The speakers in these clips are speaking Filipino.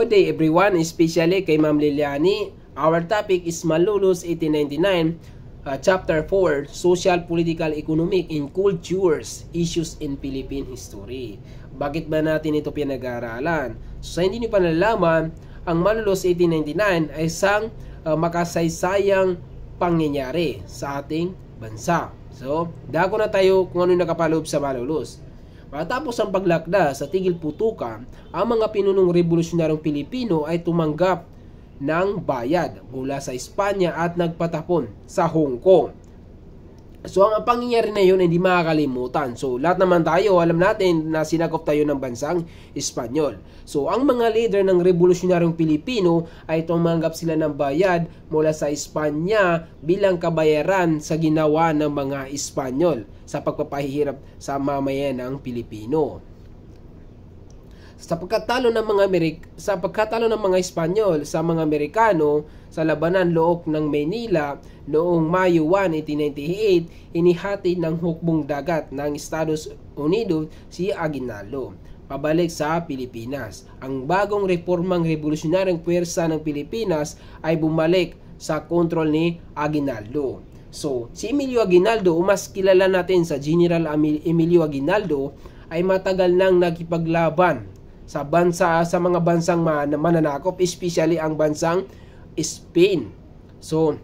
Good day everyone, especially kay Ma'am Liliani. Our topic is Malolos 1899, Chapter 4, Social, Political, Economic, and Cultures, Issues in Philippine History. Bakit ba natin ito pinag-aaralan? So, sa hindi nyo pa nalalaman, ang Malolos 1899 ay isang makasaysayang pangyayari sa ating bansa. So, dako na tayo kung ano yung nakapaloob sa Malolos. Matapos ang paglakda sa tigil putukan, ang mga pinunong revolusyonaryong Pilipino ay tumanggap ng bayad mula sa Espanya at nagpatapon sa Hong Kong. So ang pangyayari na yun hindi makakalimutan. So lahat naman tayo alam natin na sinakop tayo ng bansang Espanyol. So ang mga leader ng revolusyonaryong Pilipino ay tumanggap sila ng bayad mula sa Espanya bilang kabayaran sa ginawa ng mga Espanyol sa pagpapahirap sa mamayan ng Pilipino. Sa pagkatalo ng mga Espanyol sa mga Amerikano sa labanan loob ng Maynila noong Mayo 1, 1898, inihati ng hukbong dagat ng Estados Unidos si Aguinaldo pabalik sa Pilipinas. Ang bagong reformang revolusyonaryong puwersa ng Pilipinas ay bumalik sa kontrol ni Aguinaldo. So, si Emilio Aguinaldo, o mas kilala natin sa General Emilio Aguinaldo, ay matagal nang nakipaglaban sa mga bansang mananakop, especially ang bansang Spain. So,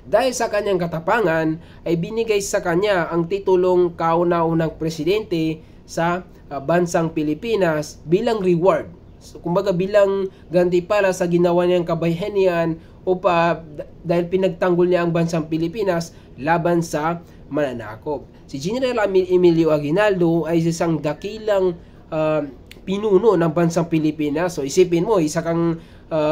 dahil sa kanyang katapangan, ay binigay sa kanya ang titulong kauna-unang presidente sa bansang Pilipinas bilang reward. So, kumbaga bilang gantimpala sa ginawa niyang kabayanihan dahil pinagtanggol niya ang bansang Pilipinas laban sa mananakop. Si General Emilio Aguinaldo ay isang dakilang pinuno ng bansang Pilipinas. So isipin mo, isa kang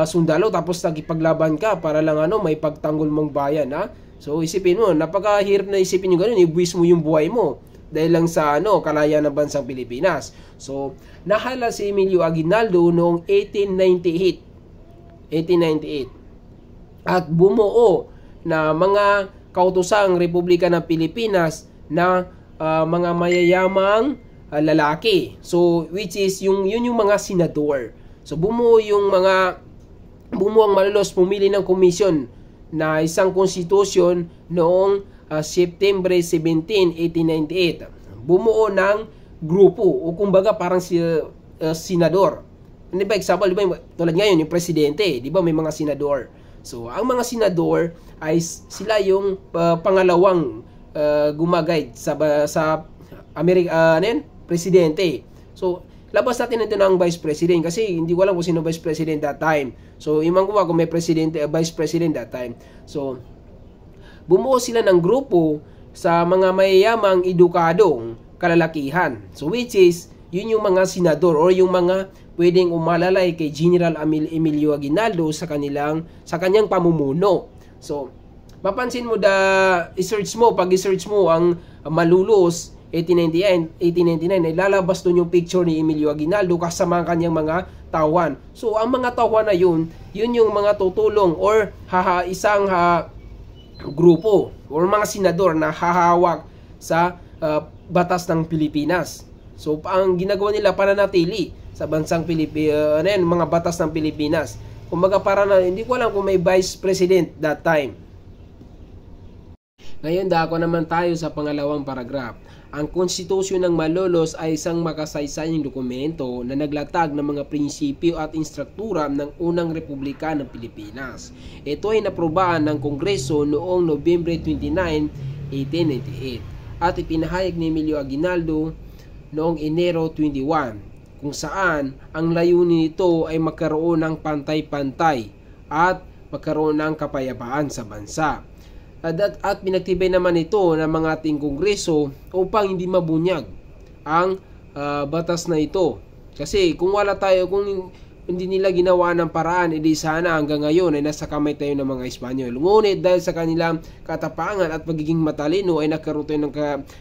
sundalo tapos nagipaglaban ka para lang may pagtanggol mong bayan, ha? So isipin mo, napakahirap na isipin yung gano'n, ibuwis mo yung buhay mo dahil lang sa kalayaan ng bansang Pilipinas. So nahala si Emilio Aguinaldo noong 1898 at bumuo na mga kautosang Republika ng Pilipinas na mga mayayamang lalaki. So which is yun yung mga senador. So bumuo ang Malolos, pumili ng komisyon na isang konstitusyon noong September 17, 1898. Bumuo ng grupo o kumbaga parang senador. Di ba example, di ba tulad ngayon yung presidente, di ba may mga senador. So ang mga senador ay sila yung pangalawang gumaguide sa Amerika, presidente. So, labas natin ito ng vice president kasi hindi ko alam kung sino vice president that time. So, imang kuha kung may presidente, vice president that time. So, bumuo sila ng grupo sa mga mayayamang edukadong kalalakihan. So, which is, yun yung mga senador or yung mga pwedeng umalalay kay General Emilio Aguinaldo sa kanyang pamumuno. So, mapansin mo pag i-search mo ang Malolos 1899 ay lalabas doon yung picture ni Emilio Aguinaldo kasama ang kanyang mga tauhan. So ang mga tauhan na yun yung mga tutulong or isang grupo or mga senador na hahawak sa batas ng Pilipinas. So ang ginagawa nila pananatili sa bansang mga batas ng Pilipinas. Kumbaga hindi ko alam kung may vice president that time. Ngayon dako naman tayo sa pangalawang paragraph. Ang konstitusyon ng Malolos ay isang makasaysayang dokumento na naglatag ng mga prinsipyo at instruktura ng unang Republika ng Pilipinas. Ito ay naprobaan ng Kongreso noong Nobyembre 29, 1898 at ipinahayag ni Emilio Aguinaldo noong Enero 21, kung saan ang layunin nito ay magkaroon ng pantay-pantay at magkaroon ng kapayapaan sa bansa. At pinagtibay naman ito ng mga ating Kongreso upang hindi mabunyag ang batas na ito. Kasi kung hindi nila ginawa ng paraan, edi sana hanggang ngayon ay nasa kamay tayo ng mga Espanyol. Ngunit dahil sa kanilang katapangan at pagiging matalino ay nagkaroon tayo ng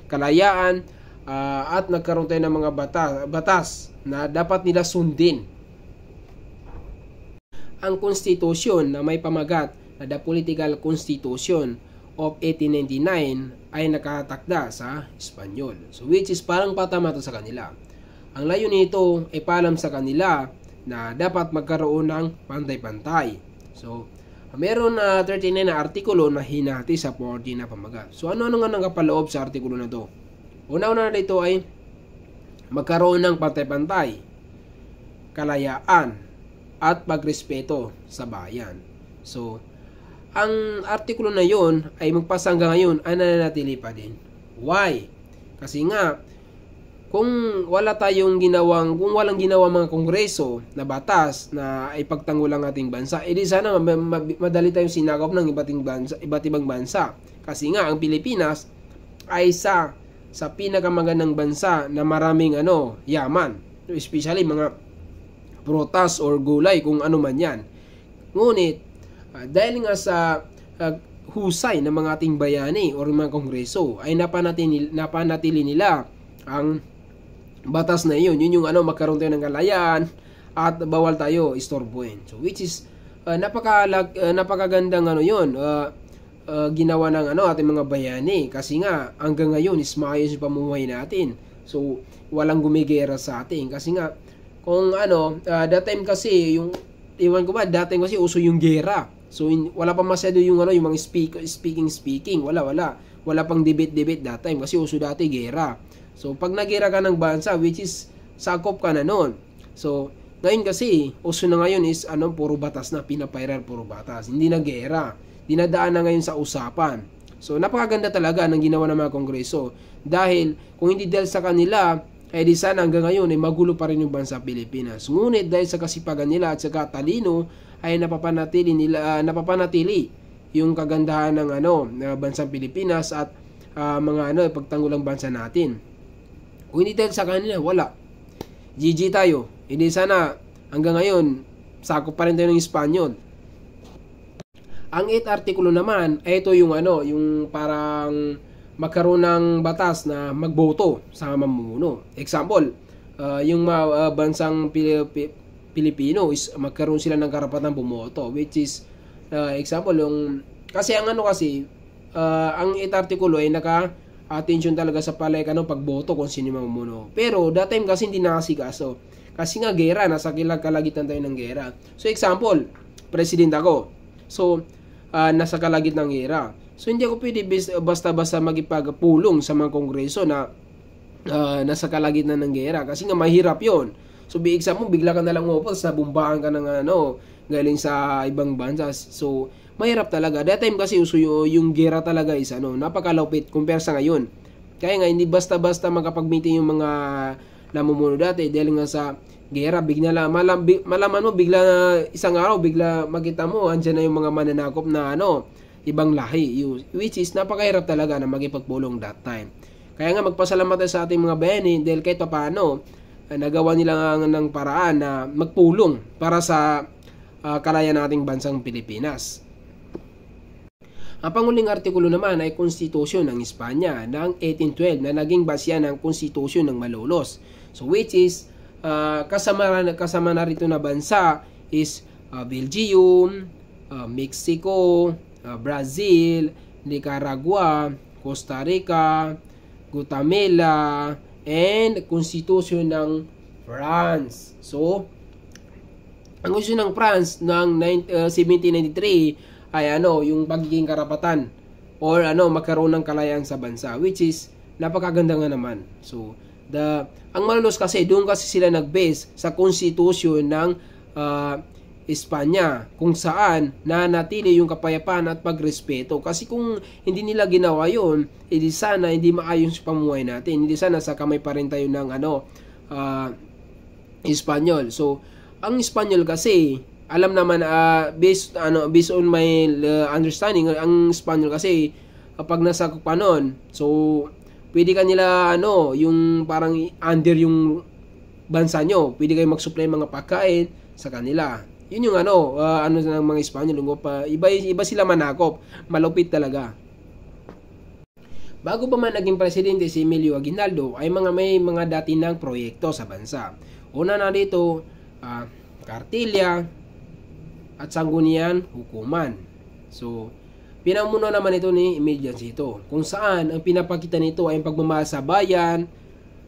kalayaan at nagkaroon tayo ng mga batas na dapat nila sundin. Ang konstitusyon na may pamagat na The Political Constitution of 1899 ay nakatakda sa Espanyol. So which is parang patama to sa kanila. Ang layunin nito ay paalam sa kanila na dapat magkaroon ng pantay-pantay. So, meron na 39 na artikulo na hinati sa 40 na pamagat. So, ano-ano nga nakapaloob sa artikulo na to? Una-una na dito ay magkaroon ng pantay-pantay, kalayaan, at pagrespeto sa bayan. So, ang artikulo na yon ay magpasa hanggang ngayon ay nananatili pa din. Why? Kasi nga, kung walang ginawa mga kongreso na batas na ipagtanggol ang ating bansa, edi sana madali tayong sinakop ng iba't ibang bansa. Kasi nga, ang Pilipinas ay sa pinakamagandang bansa na maraming yaman. Especially mga prutas or gulay, kung ano man yan. Ngunit, dahil nga sa husay ng mga ating bayani o mga kongreso, ay napanatili nila ang batas na yun. Yun yung magkaroon tayo ng kalayaan at bawal tayo istorbohin. So, which is, napakagandang ginawa ng ating mga bayani. Kasi nga, hanggang ngayon is maayos yung pamumuhay natin. So, walang gumigera sa atin. Kasi nga, kung that time kasi, that time kasi uso yung gera. So, wala pa masyado yung mga speaking. Wala pang debate that time. Kasi uso dati gera. So, pag nagera ka ng bansa, which is, sakop ka na nun. So, ngayon kasi, uso na ngayon is, puro batas na, pinapairal puro batas. Hindi na gera. Dinadaan na ngayon sa usapan. So, napakaganda talaga ng ginawa ng mga kongreso. Dahil, kung hindi dahil sa kanila, di sana hanggang ngayon ay magulo pa rin yung bansa Pilipinas. Ngunit, dahil sa kasipagan nila at sa katalino, ay napapanatili yung kagandahan ng bansang Pilipinas at mga pagtanggol ng bansa natin. Kung hindi dahil sa kanila, wala. GG tayo. Hindi sana hanggang ngayon sakop pa rin tayo ng Espanyol. Ang 8th artikulo naman ay ito yung yung parang magkaroon ng batas na magboto sa mamumuno. Example, yung bansang Pilipino is magkaroon sila ng karapatang bumoto, which is example yung kasi ang ang 8th artikulo ay attention talaga sa pagboto kung sino mamumuno. Pero that time kasi hindi nakasikaso. Kasi nga gera, nasa kalagitan tayo ng gera. So example, president ako. So nasa kalagitnang ng gera. So hindi ako pwede basta-basta magipagpulong sa mga kongreso na nasa kalagitnang ng gera kasi nga mahirap 'yon. So example, bigla ka na lang umupo sa bumbahan ka ng galing sa ibang bansa. So mahirap talaga. That time kasi uso yung gera talaga is napakalupit compare sa ngayon. Kaya nga hindi basta-basta makapag-meeting yung mga namumuno dati dahil nga sa gera, bigla malaman mo bigla isang araw bigla makita mo andyan na yung mga mananakop na ibang lahi, which is napakahirap talaga na magipagpulong that time. Kaya nga magpasalamat tayo sa ating mga bayani dahil kahit paano nagawa nila ng paraan na magpulong para sa kalayaan ng ating bansang Pilipinas. Ang panguling artikulo naman ay konstitusyon ng Espanya ng 1812 na naging basya ng konstitusyon ng Malolos. So which is kasama na rito na bansa is Belgium, Mexico, Brazil, Nicaragua, Costa Rica, Guatemala, and konstitusyon ng France. So ang konstitusyon ng France ng 1793 ay yung pagiging karapatan or magkaroon ng kalayaan sa bansa, which is napakaganda nga naman. So ang Malolos kasi doon kasi sila nag-base sa konstitusyon ng Espanya kung saan nanatili yung kapayapaan at pagrespeto. Kasi kung hindi nila ginawa yun, hindi sana hindi maayos yung pamuhay natin. Hindi sana sa kamay pa rin tayo ng Espanyol. So ang Espanyol kasi alam naman based on my understanding, ang Espanyol kasi kapag nasa panon, so pwede kanila yung parang under yung bansa nyo, pwede kayo mag-supply mga pagkain sa kanila. Yun yung ng mga Espanyol, iba sila manakop, malupit talaga. Bago pa man naging presidente si Emilio Aguinaldo ay may mga dati ng proyekto sa bansa. Una na dito, kartilya at sanggunian hukuman. So, pinamuno naman ito ni Emilio Jancito, kung saan ang pinapakita nito ay ang pagmamahal sa bayan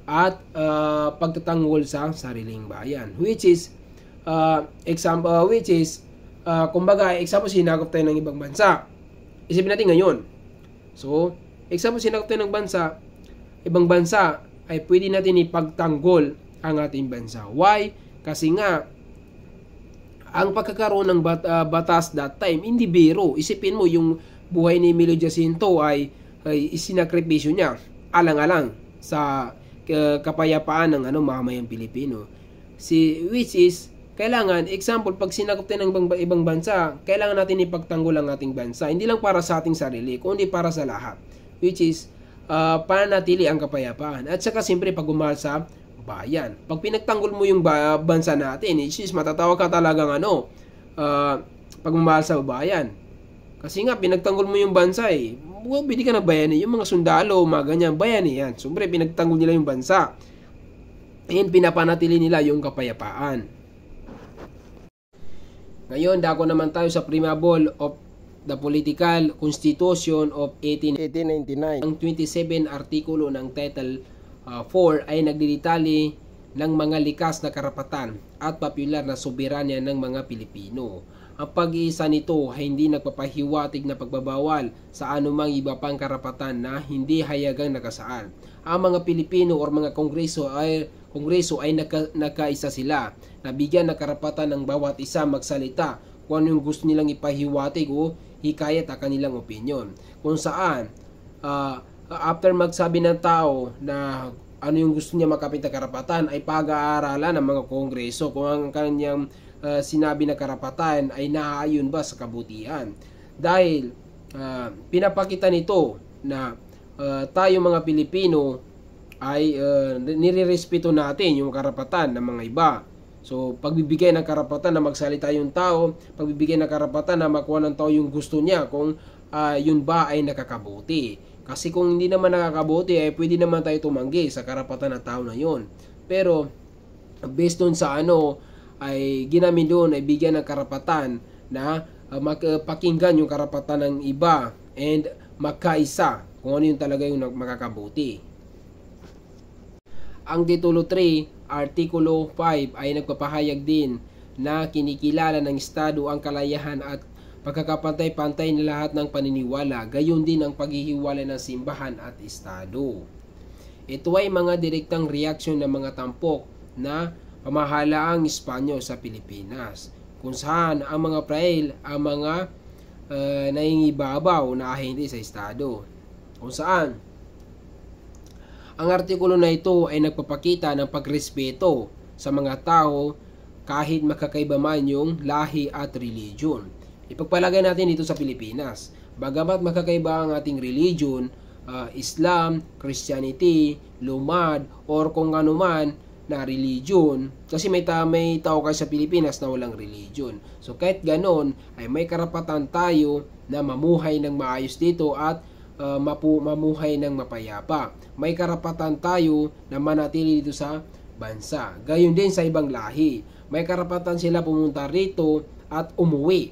at pagtatanggol sa sariling bayan, which is example, which is, kumbaga, example, sinakop tayo ng ibang bansa. Isipin natin ngayon. So, example, sinakop tayo ng ibang bansa, ay pwede natin ipagtanggol ang ating bansa. Why? Kasi nga, ang pagkakaroon ng batas that time, hindi biro. Isipin mo, yung buhay ni Emilio Jacinto ay isinakripisyo niya, alang-alang sa kapayapaan ng mamamayang Pilipino. Which is, kailangan, example, pag sinakop tayo ng ibang bansa, kailangan natin ipagtanggol ang ating bansa. Hindi lang para sa ating sarili, kundi para sa lahat. Which is, panatili ang kapayapaan. At saka, siyempre, pagmamahal sa bayan. Pag pinagtanggol mo yung bansa natin, matatawag ka talagang pagmamahal sa bayan. Kasi nga, pinagtanggol mo yung bansa hindi ka na bayani. Yung mga sundalo, mga ganyan, bayani yan. Siyempre, pinagtanggol nila yung bansa. And pinapanatili nila yung kapayapaan. Ngayon, dako naman tayo sa preamble of the Political Constitution of 1899. Ang 27 artikulo ng Title 4 ay nagdidetali ng mga likas na karapatan at popular na soberanya ng mga Pilipino. Ang pag-iisa nito ay hindi nagpapahiwatig na pagbabawal sa anumang iba pang karapatan na hindi hayagang nakasaad. Ang mga Pilipino o mga kongreso ay nakaisa sila na bigyan ng karapatan ng bawat isa magsalita kung ano yung gusto nilang ipahiwatig o hikayat ang kanilang opinion. Kung saan, after magsabi ng tao na ano yung gusto niya makapit na karapatan, ay pag-aaralan ng mga kongreso kung ang kanyang sinabi na karapatan ay naaayon ba sa kabutihan. Dahil pinapakita nito na tayo mga Pilipino ay nirerespeto natin yung karapatan ng mga iba. So, pagbibigay ng karapatan na magsalita yung tao, pagbibigay ng karapatan na makuha ng tao yung gusto niya kung yun ba ay nakakabuti. Kasi kung hindi naman nakakabuti, ay pwede naman tayo tumanggi sa karapatan ng tao na yun. Pero, based on sa ay ginamit doon ay bigyan ng karapatan na pakinggan yung karapatan ng iba and magkaisa kung ano yung talaga yung makakabuti. Ang Titulo 3, Artikulo 5 ay nagpapahayag din na kinikilala ng Estado ang kalayahan at pagkakapantay-pantay na lahat ng paniniwala, gayon din ang paghihiwalay ng simbahan at Estado. Ito ay mga direktang reaksyon ng mga tampok na pamahalaang Espanyol sa Pilipinas, kung saan ang mga prail ang mga naingibabaw na ahente sa Estado. Kung saan, ang artikulo na ito ay nagpapakita ng pagrespeto sa mga tao kahit makakaiba man yung lahi at religion. Ipagpalagay natin dito sa Pilipinas. Bagamat makakaiba ang ating religion, Islam, Christianity, Lumad, or kung ano man na religion, kasi may tao kayo sa Pilipinas na walang religion. So kahit ganon, ay may karapatan tayo na mamuhay ng maayos dito at mamuhay ng mapayapa. May karapatan tayo na manatili dito sa bansa. Gayon din sa ibang lahi. May karapatan sila pumunta rito at umuwi.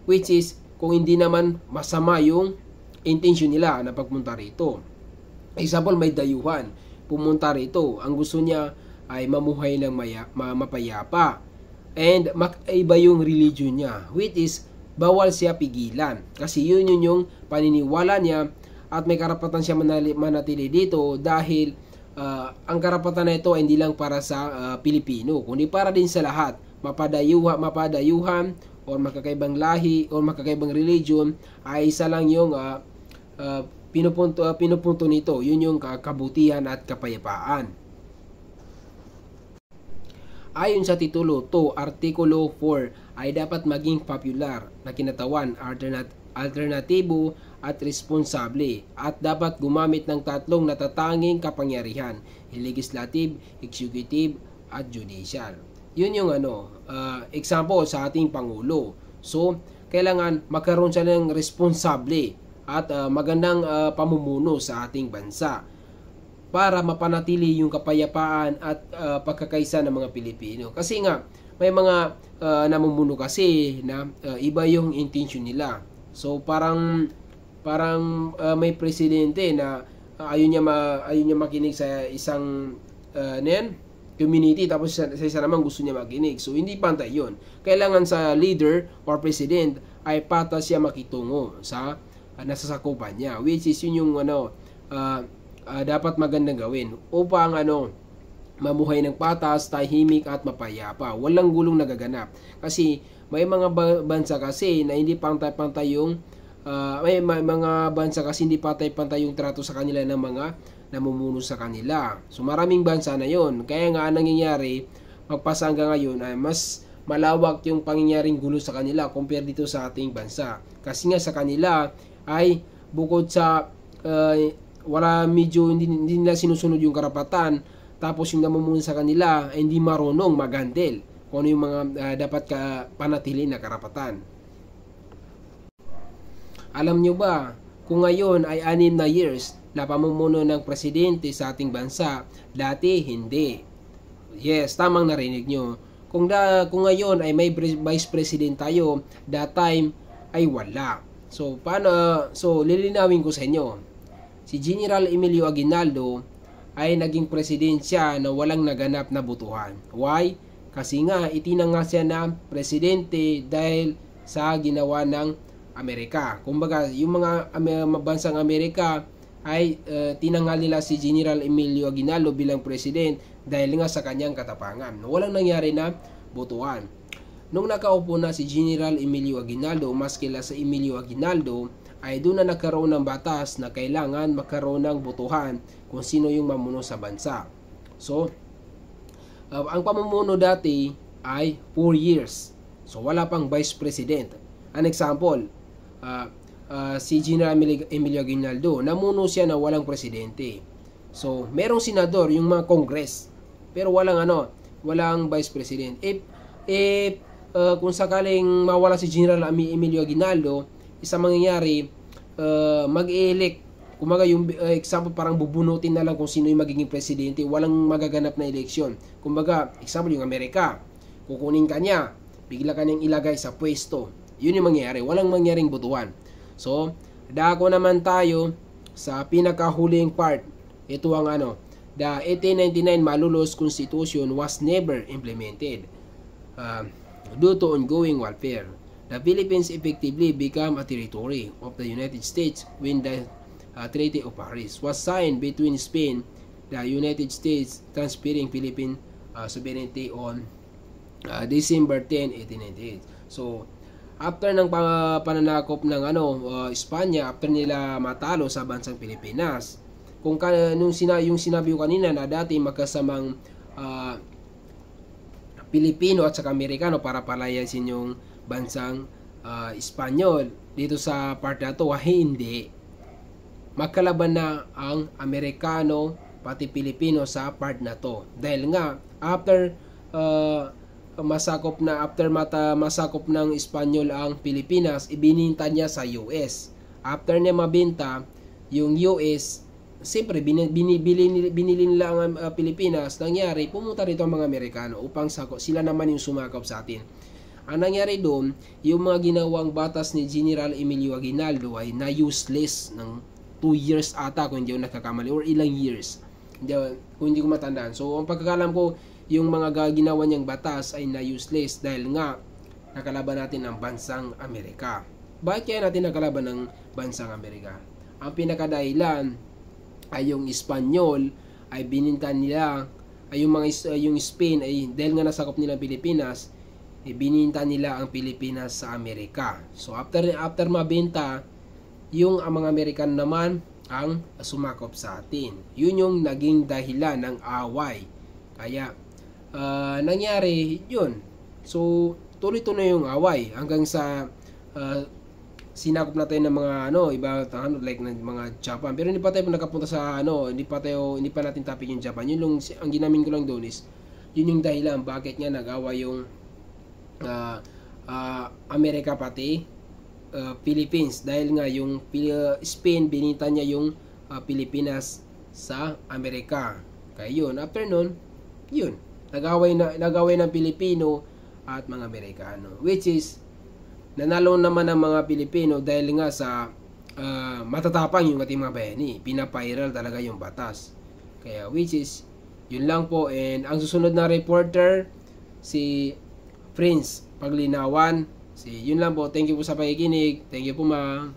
Which is, kung hindi naman masama yung intention nila na pagpunta rito. Example, may dayuhan. Pumunta rito. Ang gusto niya ay mamuhay ng mapayapa. And iba yung religion niya. Which is, bawal siya pigilan. Kasi yun yung paniniwala niya at may karapatan siya manatili dito dahil ang karapatan na ito ay hindi lang para sa Pilipino, kundi para din sa lahat. Mapadayuhan o makakaibang lahi o makakaibang religion ay isa lang yung pinupunto nito. Yun yung kabutihan at kapayapaan. Ayon sa Titulo 2, Artikulo 4 ay dapat maging popular na kinatawan, alternatibo at responsable at dapat gumamit ng tatlong natatanging kapangyarihan, legislative, executive at judicial. Yun yung example sa ating Pangulo. So, kailangan magkaroon siya ng responsable at magandang pamumuno sa ating bansa para mapanatili yung kapayapaan at pagkakaisa ng mga Pilipino. Kasi nga, may mga namumuno kasi na iba yung intention nila. So, parang may presidente na ayun niya makinig sa isang community, tapos sa isa naman gusto niya makinig. So hindi pantay yun. Kailangan sa leader or president ay patas siya makitungo sa nasasakupan niya, which is yun yung dapat magandang gawin upang mamuhay ng patas, tahimik at mapayapa. Walang gulong nagaganap. Kasi may mga bansa kasi na hindi pantay-pantay yung may mga bansa kasi hindi pantay-pantay yung trato sa kanila ng mga namumuno sa kanila. So maraming bansa na yon. Kaya nga nangyayari magpasa hanggang ngayon ay mas malawak yung pangyayaring gulo sa kanila compare dito sa ating bansa. Kasi nga sa kanila ay bukod sa wala medyo hindi nila sinusunod yung karapatan, tapos yung namumuno sa kanila ay hindi marunong mag-handle kung ano yung mga dapat panatili na karapatan. Alam nyo ba, kung ngayon ay 6 na years na pamumuno ng presidente sa ating bansa, dati hindi. Yes, tamang narinig nyo. Kung ngayon ay may vice president tayo, that time ay wala. So, lilinawin ko sa inyo. Si General Emilio Aguinaldo ay naging presidensya na walang naganap na botohan. Why? Kasi nga, itinanggal siya na presidente dahil sa ginawa ng Amerika. Kumbaga, yung mga bansang Amerika ay tinanggal nila si General Emilio Aguinaldo bilang president dahil nga sa kanyang katapangan. Walang nangyari na botohan. Nung nakaupo na si General Emilio Aguinaldo, mas kilala sa Emilio Aguinaldo, ay doon na nagkaroon ng batas na kailangan magkaroon ng botohan kung sino yung mamuno sa bansa. So, ang pamumuno dati ay 4 years. So, wala pang vice president. An example, si General Emilio Aguinaldo, namuno siya na walang presidente. So, merong senador, yung mga congress, pero walang vice president. Kung sakaling mawala si General Emilio Aguinaldo, isang mangyayari, mag-elect. Kumaga yung example, parang bubunutin na lang kung sino yung magiging presidente, walang magaganap na eleksyon. Kumbaga, example yung Amerika, kukunin ka niya, bigla ka niyang ilagay sa pwesto. Yun yung mangyayari, walang mangyaring botohan. So, dako naman tayo sa pinakahuling part. Ito ang the 1899 Malolos Constitution was never implemented due to ongoing warfare. The Philippines effectively became a territory of the United States when the Treaty of Paris was signed between Spain, the United States, transferring Philippine sovereignty on December 10, 1898. So, after ng pananakop ng Espanya, after nila matalo sa bansang Pilipinas, yung sinabi ko kanina na dati magkasamang Pilipino at saka Amerikano para palayasin yung bansang Espanyol, dito sa part na to, hindi. Magkalaban na ang Amerikano pati Pilipino sa part na to. Dahil nga, after masakop ng Espanyol ang Pilipinas, ibininta niya sa US. After niya mabenta, yung US, siyempre binili nila ang Pilipinas. Nangyari, pumunta rito ang mga Amerikano upang sila naman yung sumakop sa atin. Ang nangyari doon, yung mga ginawang batas ni General Emilio Aguinaldo ay na-useless ng 2 years ata kung hindi ako nagkakamali, or ilang years. Kung hindi ko matandaan. So, ang pagkakalam ko, yung mga ginawa niyang batas ay na-useless dahil nga nakalaban natin ang bansang Amerika. Bakit kaya natin nakalaban ng bansang Amerika? Ang pinakadahilan ay yung Espanyol ay bininta nila, ay yung Spain ay dahil nga nasakop nila ang Pilipinas, bininta nila ang Pilipinas sa Amerika. So after mabenta, yung mga Amerikano naman ang sumakop sa atin. Yun yung naging dahilan ng away. Kaya nangyari yun. So tuloy-tuloy yung away hanggang sa sinakop natin ng mga iba like ng mga Japan. Pero hindi pa tayo nakapunta sa hindi pa natin topic yung Japan. Yun ang ginamin ko lang doon is yun yung dahilan bakit nga nag-away yung Amerika pati Philippines, dahil nga yung Spain bininta niya yung Pilipinas sa Amerika. Kaya yun, after nun, yun, nag-away ng Pilipino at mga Amerikano, which is nanalo naman ng mga Pilipino dahil nga sa matatapang yung ating mga bayani, pinapairal talaga yung batas. Kaya which is Yun lang po. And ang susunod na reporter, si Prince Paglinawan. Yun lang po. Thank you po sa pakikinig. Thank you po, ma'am.